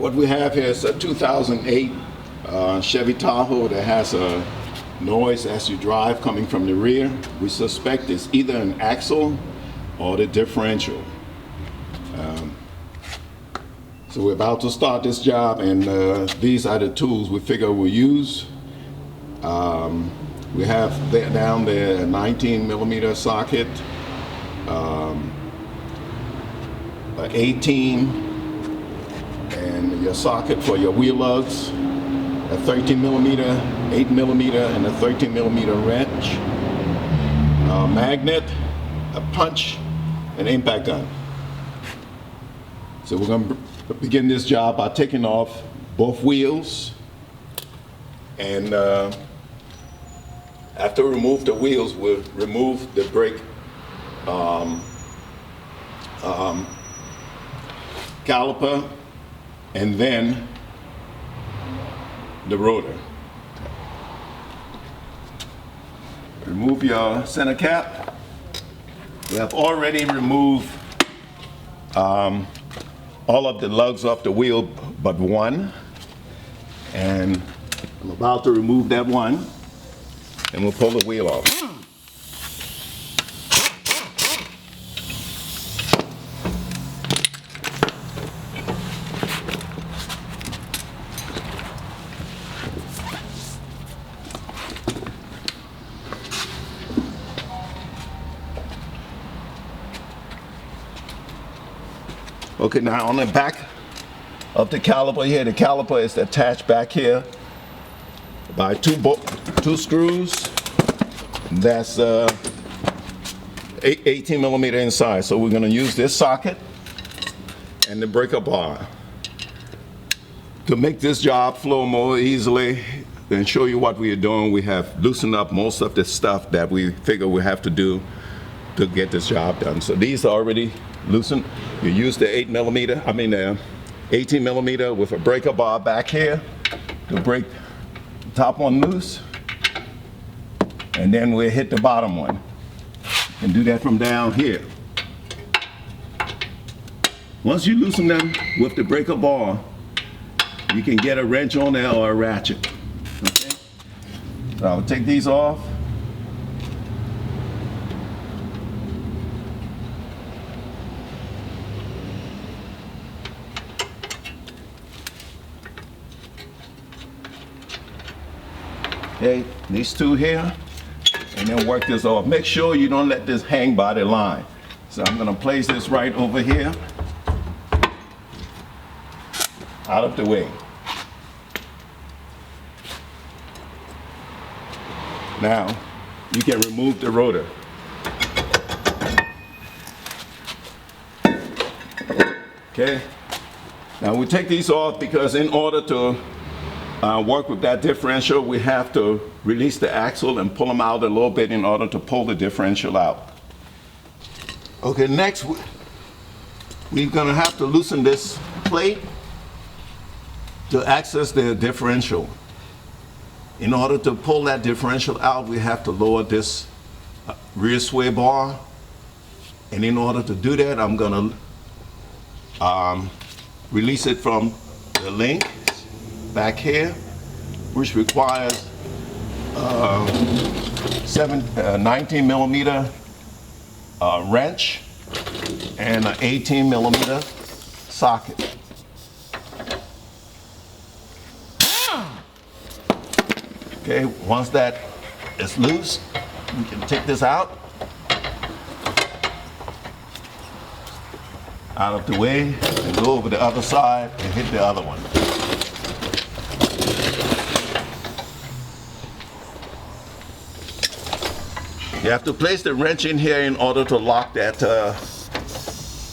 What we have here is a 2008 Chevy Tahoe that has a noise as you drive coming from the rear. We suspect it's either an axle or the differential. So we're about to start this job, and these are the tools we figure we'll use. We have down there a 19 millimeter socket, an 18, and your socket for your wheel lugs, a 13 millimeter, 8 millimeter, and a 13 millimeter wrench, a magnet, a punch, an impact gun. So we're going to begin this job by taking off both wheels, and after we remove the wheels, we'll remove the brake caliper, and then the rotor. Remove your center cap. We have already removed all of the lugs off the wheel but one, and I'm about to remove that one, and we'll pull the wheel off. Okay, now on the back of the caliper here, the caliper is attached back here by two screws. That's 18 millimeter inside. So we're going to use this socket and the breaker bar to make this job flow more easily and show you what we are doing. We have loosened up most of the stuff that we figure we have to do to get this job done. So these are already loosened. You use the 18 millimeter with a breaker bar back here to break the top one loose, and then we'll hit the bottom one and do that from down here. Once you loosen them with the breaker bar, you can get a wrench on there or a ratchet. Okay? So I'll take these off. Okay, these two here, and then work this off. Make sure you don't let this hang by the line. So I'm gonna place this right over here, out of the way. Now, you can remove the rotor. Okay, now we take these off because in order to work with that differential, we have to release the axle and pull them out a little bit in order to pull the differential out. Okay, next we're gonna have to loosen this plate to access the differential. In order to pull that differential out, we have to lower this rear sway bar. And in order to do that, I'm gonna release it from the link back here, which requires 19 millimeter wrench and an 18 millimeter socket. Okay, once that is loose, we can take this out of the way and go over the other side and hit the other one. You have to place the wrench in here in order to lock that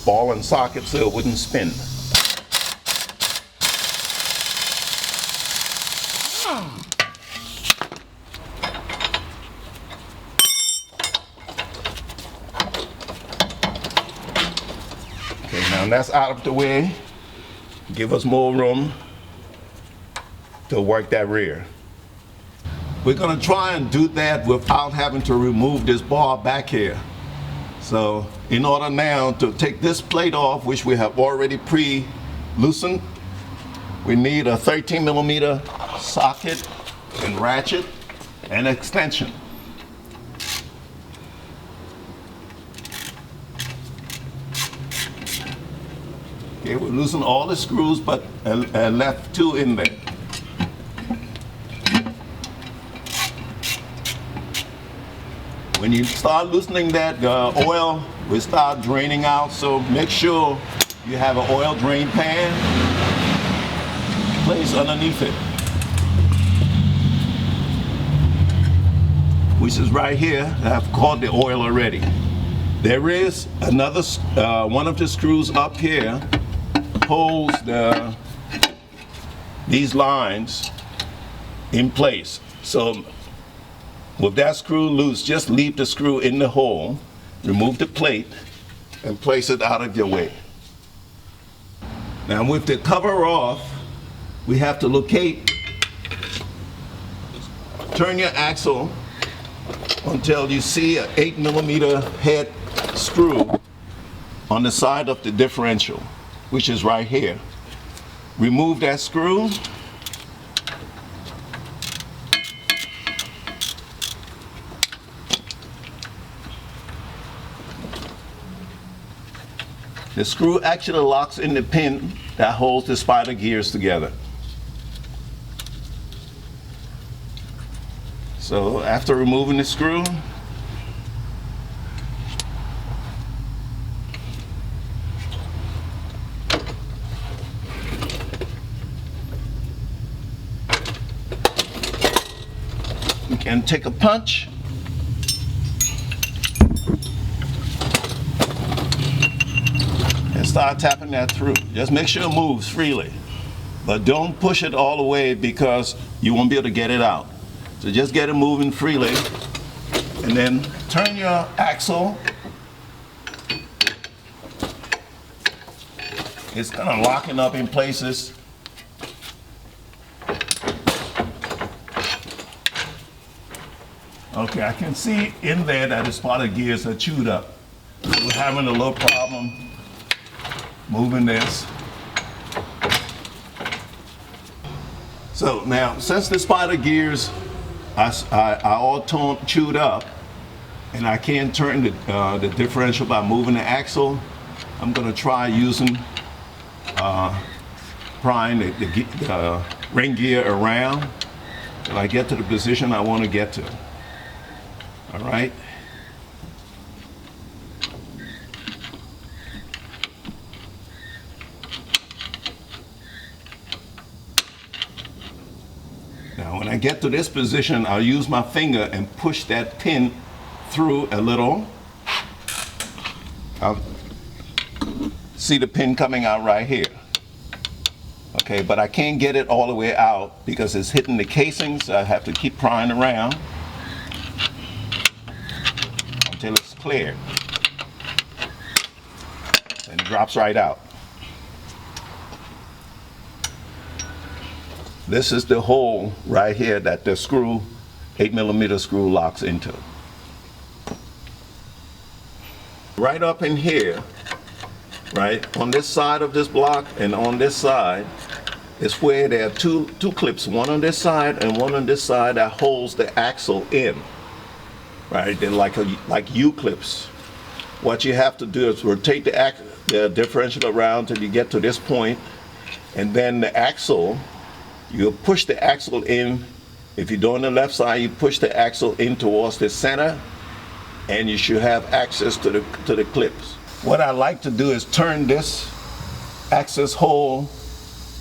ball and socket so it wouldn't spin. Okay, now that's out of the way. Give us more room to work that rear. We're going to try and do that without having to remove this bar back here. So in order now to take this plate off, which we have already pre-loosened, we need a 13 millimeter socket and ratchet and extension. Okay, we're losing all the screws, but left 2 in there. When you start loosening that, the oil will start draining out, so make sure you have an oil drain pan placed underneath it, which is right here. I've caught the oil already. There is another, one of the screws up here holds these lines in place. So with that screw loose, just leave the screw in the hole, remove the plate, and place it out of your way. Now with the cover off, we have to locate, turn your axle until you see an 8 millimeter head screw on the side of the differential, which is right here. Remove that screw. The screw actually locks in the pin that holds the spider gears together. So after removing the screw, you can take a punch and start tapping that through. Just make sure it moves freely, but don't push it all the way because you won't be able to get it out. So just get it moving freely, and then turn your axle. It's kind of locking up in places. Okay, I can see in there that the spider gears are chewed up. We're having a little problem moving this. So now, since the spider gears are all chewed up, and I can't turn the differential by moving the axle, I'm going to try using prying the ring gear around till I get to the position I want to get to. All right. Now when I get to this position, I'll use my finger and push that pin through a little. I'll see the pin coming out right here. Okay, but I can't get it all the way out because it's hitting the casing, so I have to keep prying around until it's clear. And it drops right out. This is the hole right here that the screw, 8 millimeter screw, locks into. Right up in here, right on this side of this block and on this side, is where there are two clips, one on this side and one on this side, that holds the axle in. Right, they're like U-clips. What you have to do is rotate the differential around till you get to this point, and then the axle, you push the axle in. If you're doing the left side, you push the axle in towards the center, and you should have access to the clips. What I like to do is turn this access hole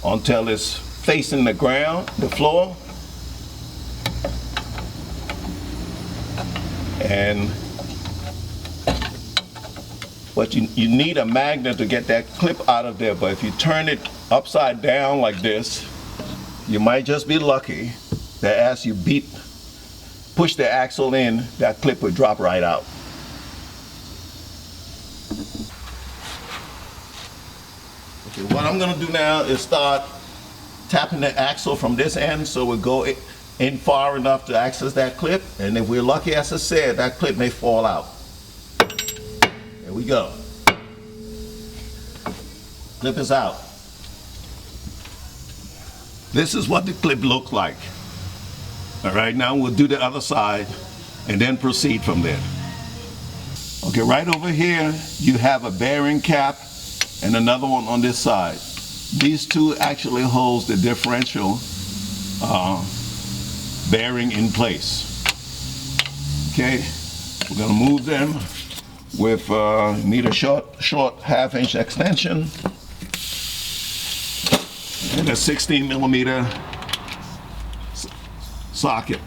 until it's facing the ground, the floor. And but you need a magnet to get that clip out of there, but if you turn it upside down like this, you might just be lucky that as you push the axle in, that clip would drop right out. Okay, what I'm going to do now is start tapping the axle from this end so we'll go in far enough to access that clip, and if we're lucky, as I said, that clip may fall out. There we go. Clip is out. This is what the clip looks like. All right, now we'll do the other side and then proceed from there. Okay, right over here, you have a bearing cap and another one on this side. These two actually holds the differential bearing in place. Okay, we're gonna move them with, need a short 1/2-inch extension and a 16mm socket.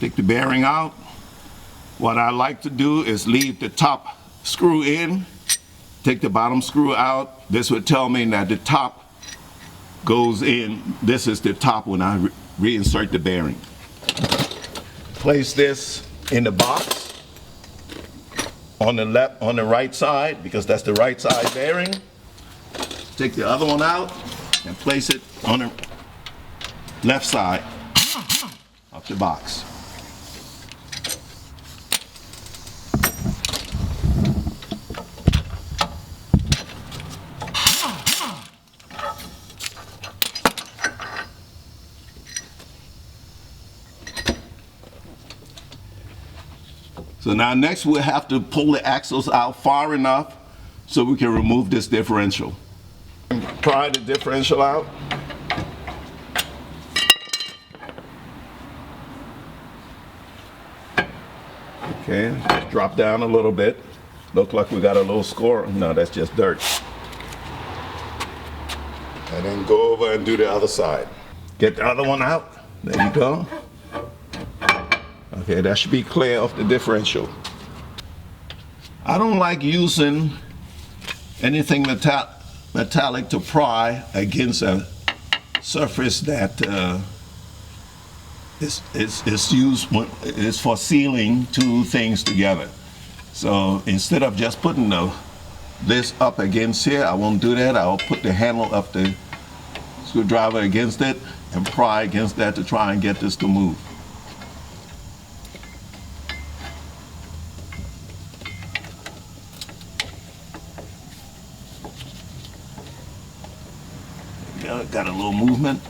Take the bearing out. What I like to do is leave the top screw in, take the bottom screw out. This would tell me that the top goes in. This is the top when I reinsert the bearing. Place this in the box on the right side, because that's the right side bearing. Take the other one out and place it on the left side of the box. So now next we'll have to pull the axles out far enough so we can remove this differential. Pry the differential out. Okay, drop down a little bit. Look like we got a little score. No, that's just dirt. And then go over and do the other side. Get the other one out. There you go. Okay, that should be clear of the differential. I don't like using anything metallic to pry against a surface that is for sealing two things together. So instead of just putting this up against here, I won't do that. I'll put the handle of the screwdriver against it and pry against that to try and get this to move. Got a little movement.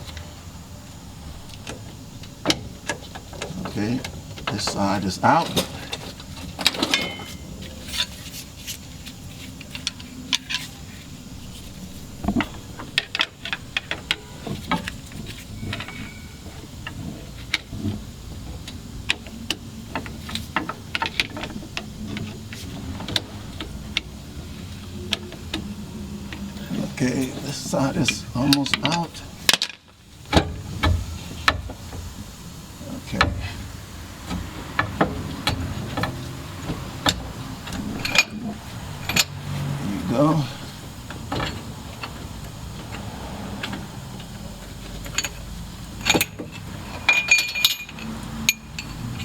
Okay, this side is out. Okay, this side is almost out. Okay. There you go.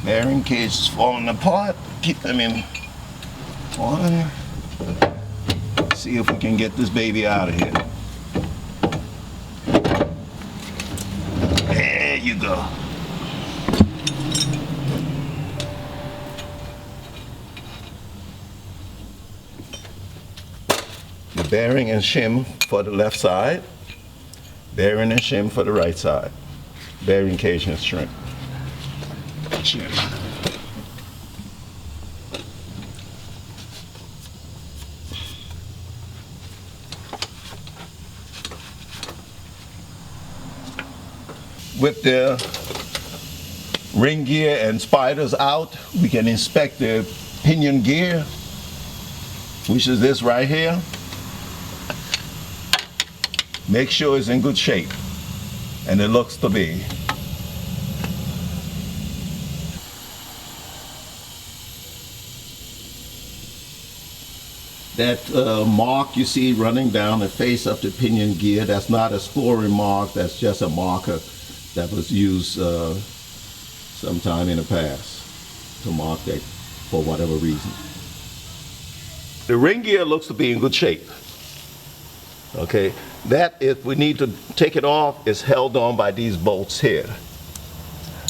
Bearing cage is falling apart. Keep them in order. See if we can get this baby out of here. There you go. The bearing and shim for the left side, bearing and shim for the right side. Bearing cage and shim. With the ring gear and spiders out, we can inspect the pinion gear, which is this right here. Make sure it's in good shape, and it looks to be. That mark you see running down the face of the pinion gear, that's not a scoring mark, that's just a marker that was used sometime in the past to mark that for whatever reason. The ring gear looks to be in good shape. Okay, that if we need to take it off, is held on by these bolts here.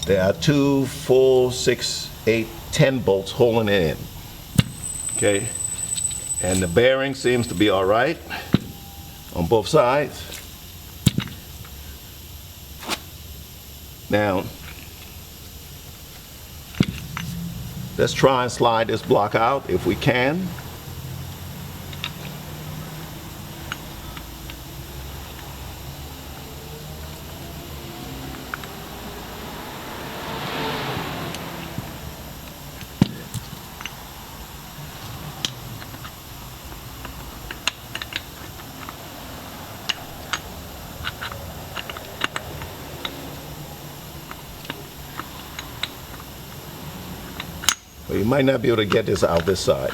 There are 2, 4, 6, 8, 10 bolts holding it in. Okay, and the bearing seems to be all right on both sides. Now, let's try and slide this block out if we can. Well, you might not be able to get this out this side.